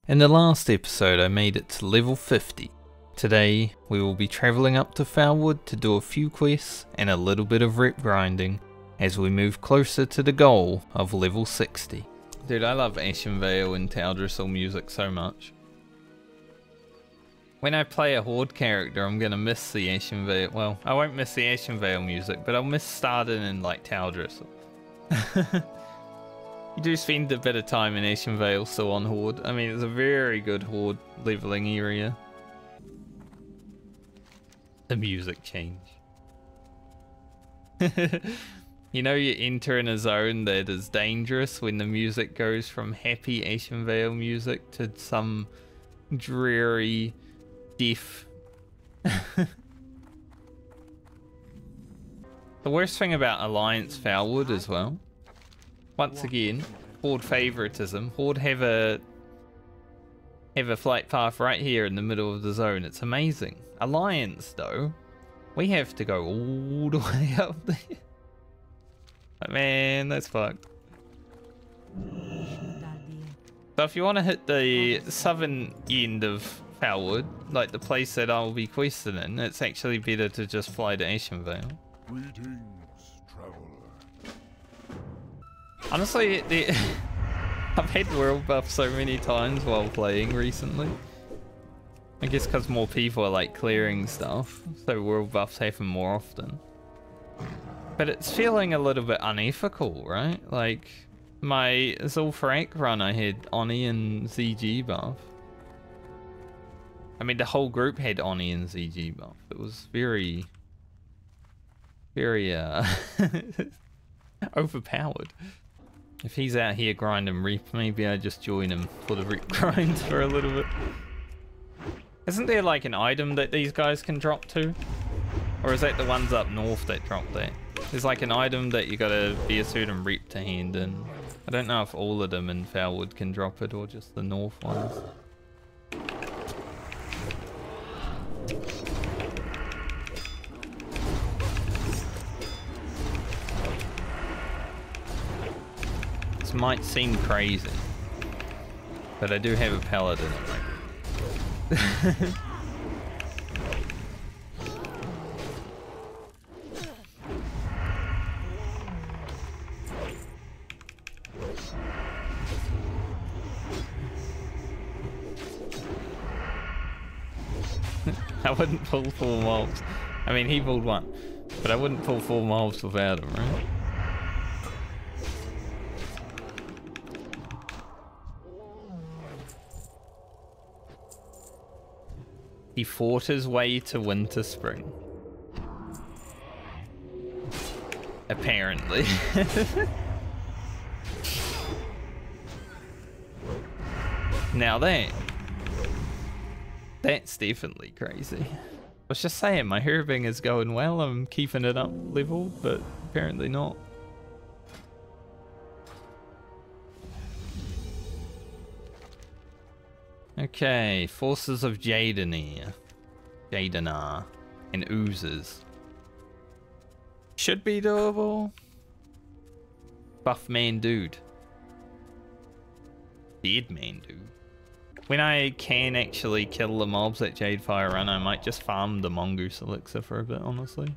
In the last episode I made it to level 50. Today we will be travelling up to Felwood to do a few quests and a little bit of rep grinding as we move closer to the goal of level 60. Dude, I love Ashenvale and Tal'Drisol music so much. When I play a Horde character I'm gonna miss the Ashenvale, well, I won't miss the Ashenvale music, but I'll miss starting in like Tal'Drisol. You do spend a bit of time in Ashenvale still on Horde. I mean, it's a very good Horde leveling area. The music change. You know you enter in a zone that is dangerous when the music goes from happy Ashenvale music to some dreary, deaf. The worst thing about Alliance Felwood as well, once again, Horde favoritism. Horde have a flight path right here in the middle of the zone. It's amazing. Alliance though, we have to go all the way up there. But man, that's fucked. So if you want to hit the southern end of Felwood, like the place that I'll be questing in, it's actually better to just fly to Ashenvale. Greetings, traveler. Honestly, I've had world buff so many times while playing recently. I guess because more people are like clearing stuff, so world buffs happen more often. But it's feeling a little bit unethical, right? Like, my Zul'Farrak run I had Oni and ZG buff. I mean, the whole group had Oni and ZG buff. It was very overpowered. If he's out here grinding rep, maybe I just join him for the rep grind for a little bit. Isn't there like an item that these guys can drop to? Or is that the ones up north that drop that? There's like an item that you gotta be a certain rep to hand in. I don't know if all of them in Felwood can drop it or just the north ones. This might seem crazy, but I do have a paladin in my group. I wouldn't pull 4 mobs. I mean, he pulled 1, but I wouldn't pull 4 mobs without him, right? He fought his way to Winter Spring. Apparently. Now that's definitely crazy. I was just saying, my herbing is going well. I'm keeping it up leveled, but apparently not. Okay, forces of Jadenar and oozes. Should be doable. Buff man dude. Dead man dude. When I can actually kill the mobs at Jadefire Run, I might just farm the Mongoose Elixir for a bit, honestly.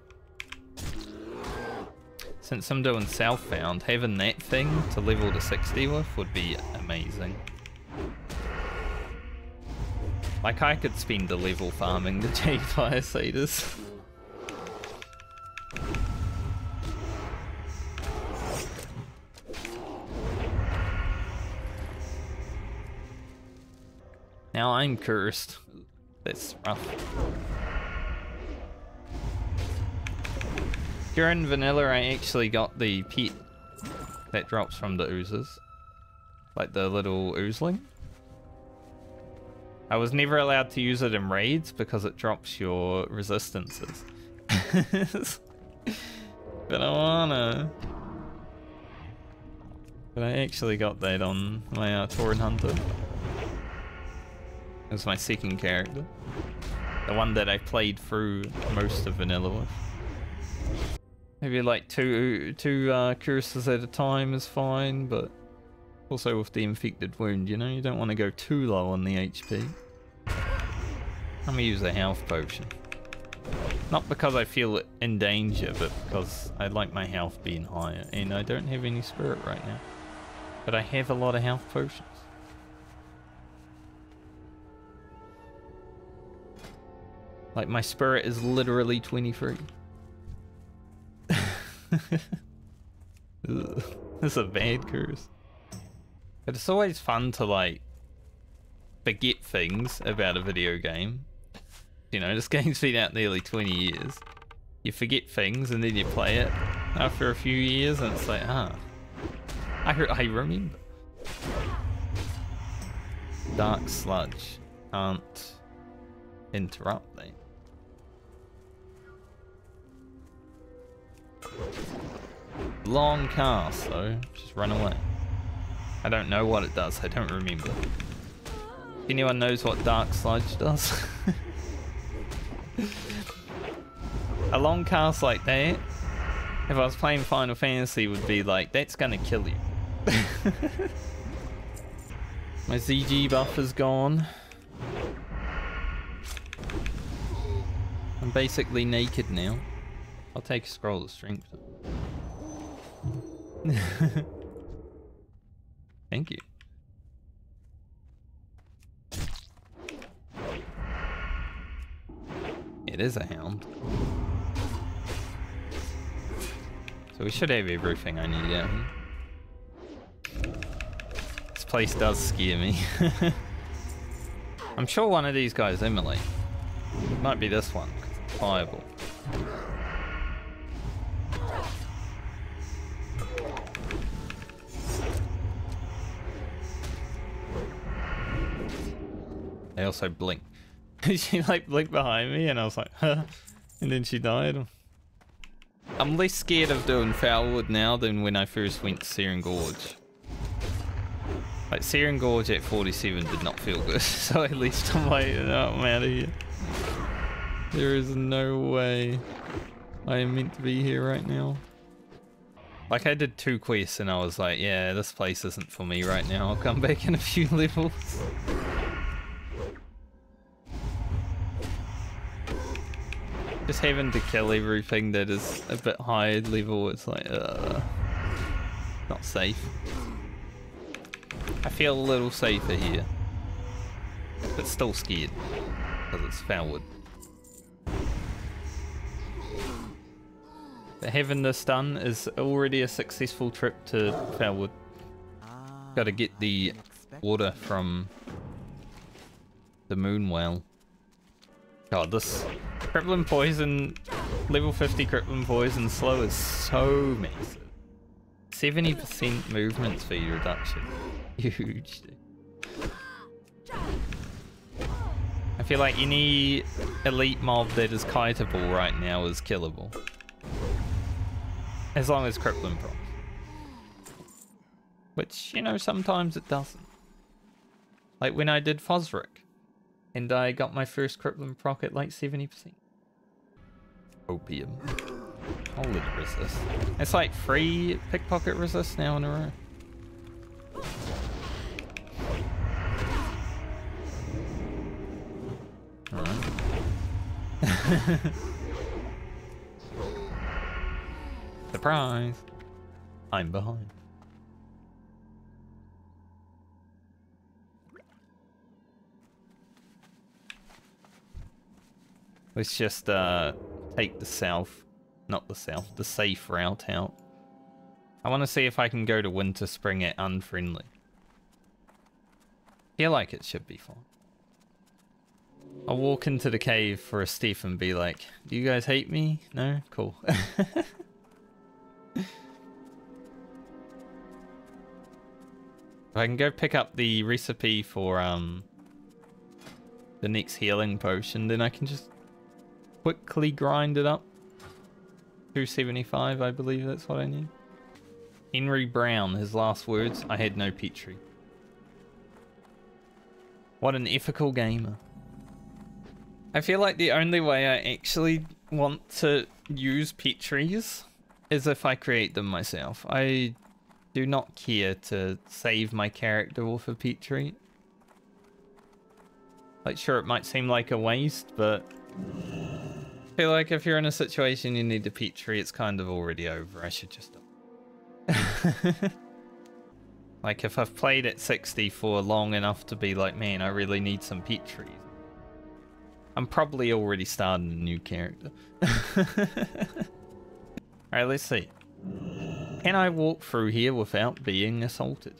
Since I'm doing Southbound, having that thing to level to 60 with would be amazing. Like, I could spend a level farming the Jadefire Satyrs. Now I'm cursed. That's rough. Here in vanilla I actually got the pet that drops from the oozes. Like the little oozling. I was never allowed to use it in raids because it drops your resistances. But I wanna. But I actually got that on my Tauren Hunter. It was my second character. The one that I played through most of vanilla with. Maybe like two curses at a time is fine, but Also with the infected wound, you know, you don't want to go too low on the HP. I'm gonna use a health potion. Not because I feel in danger, but because I like my health being higher. And I don't have any spirit right now. But I have a lot of health potions. Like, my spirit is literally 23. Ugh, that's a bad curse. But it's always fun to, like, forget things about a video game. You know, this game's been out nearly 20 years. You forget things and then you play it after a few years and it's like, ah, I remember. Dark sludge. Can't interrupt them. Long cast though, just run away. I don't know what it does, I don't remember. If anyone knows what dark sludge does? A long cast like that, if I was playing Final Fantasy, would be like, that's gonna kill you. My ZG buff is gone. I'm basically naked now. I'll take a scroll of strength. Thank you. It is a hound. So we should have everything I need out here. This place does scare me. I'm sure one of these guys immolate. It might be this one, 'cause it's pliable. They also blink. She like blinked behind me and I was like, huh? And then she died. I'm less scared of doing Felwood now than when I first went to Searing Gorge. Like, Searing Gorge at 47 did not feel good, so at least I'm like, no, I'm out of here. There is no way I am meant to be here right now. Like, I did 2 quests and I was like, yeah, this place isn't for me right now. I'll come back in a few levels. Just having to kill everything that is a bit higher level, it's like, not safe. I feel a little safer here, but still scared, because it's Felwood. But having this done is already a successful trip to Felwood. Gotta get the water from the moon well. God, this crippling poison, level 50 crippling poison slow is so massive. 70% movement speed reduction. Huge, dude. I feel like any elite mob that is kiteable right now is killable. As long as crippling procs. Which, you know, sometimes it doesn't. Like when I did Fosric. And I got my first crippling proc at like 70%. Opium. Holy resist. It's like 3 pickpocket resist now in a row. Alright. Surprise! I'm behind. Let's just take the safe route out. I want to see if I can go to Winter Spring at unfriendly. Feel like it should be fine. I'll walk into the cave for a Steph and be like, do you guys hate me? No? Cool. If I can go pick up the recipe for the next healing potion, then I can just quickly grind it up. 275, I believe that's what I need. Henry Brown, his last words, I had no Petri. What an ethical gamer. I feel like the only way I actually want to use Petries is if I create them myself. I do not care to save my character with a pet treat. Like, sure, it might seem like a waste, but I feel like if you're in a situation you need a pet treat, it's kind of already over. I should just stop. Like, if I've played at 60 for long enough to be like, man, I really need some pet trees, I'm probably already starting a new character. Alright, let's see. Can I walk through here without being assaulted?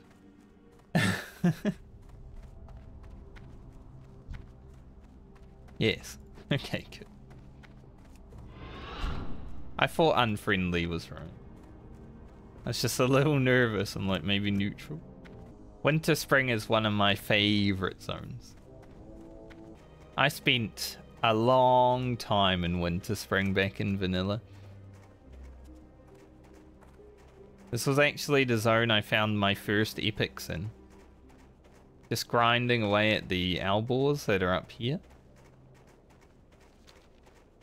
Yes. Okay, good. I thought unfriendly was right. I was just a little nervous. I'm like, maybe neutral. Winter Spring is one of my favorite zones. I spent a long time in Winter Spring back in vanilla. This was actually the zone I found my first epics in. Just grinding away at the Albors that are up here.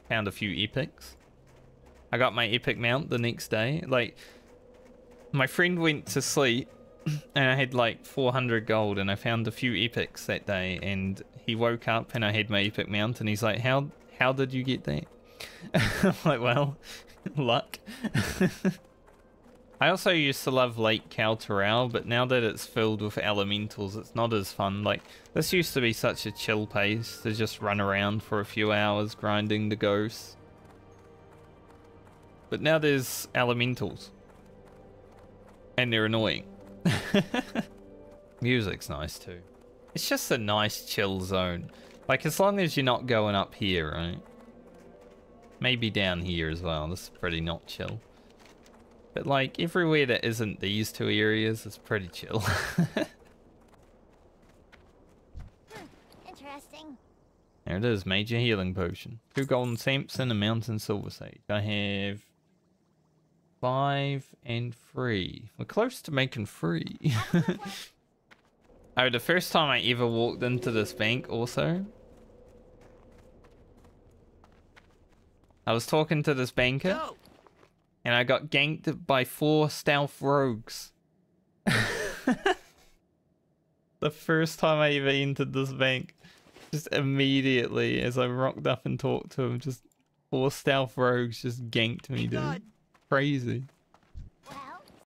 Found a few epics. I got my epic mount the next day. Like, my friend went to sleep and I had like 400 gold and I found a few epics that day, and he woke up and I had my epic mount and he's like, how did you get that? I'm like, well, luck. I also used to love Lake Kaltarao, but now that it's filled with elementals, it's not as fun. Like, this used to be such a chill pace to just run around for a few hours grinding the ghosts. But now there's elementals. And they're annoying. Music's nice too. It's just a nice chill zone. Like, as long as you're not going up here, right? Maybe down here as well. This is pretty not chill. But like, everywhere that isn't these two areas is pretty chill. Interesting. There it is, major healing potion. 2 golden samps and a mountain silver sage. I have 5 and 3. We're close to making 3. Oh, the first time I ever walked into this bank also, I was talking to this banker. And I got ganked by 4 stealth rogues. The first time I ever entered this bank. Just immediately, as I rocked up and talked to him, just 4 stealth rogues just ganked me, dude. Crazy.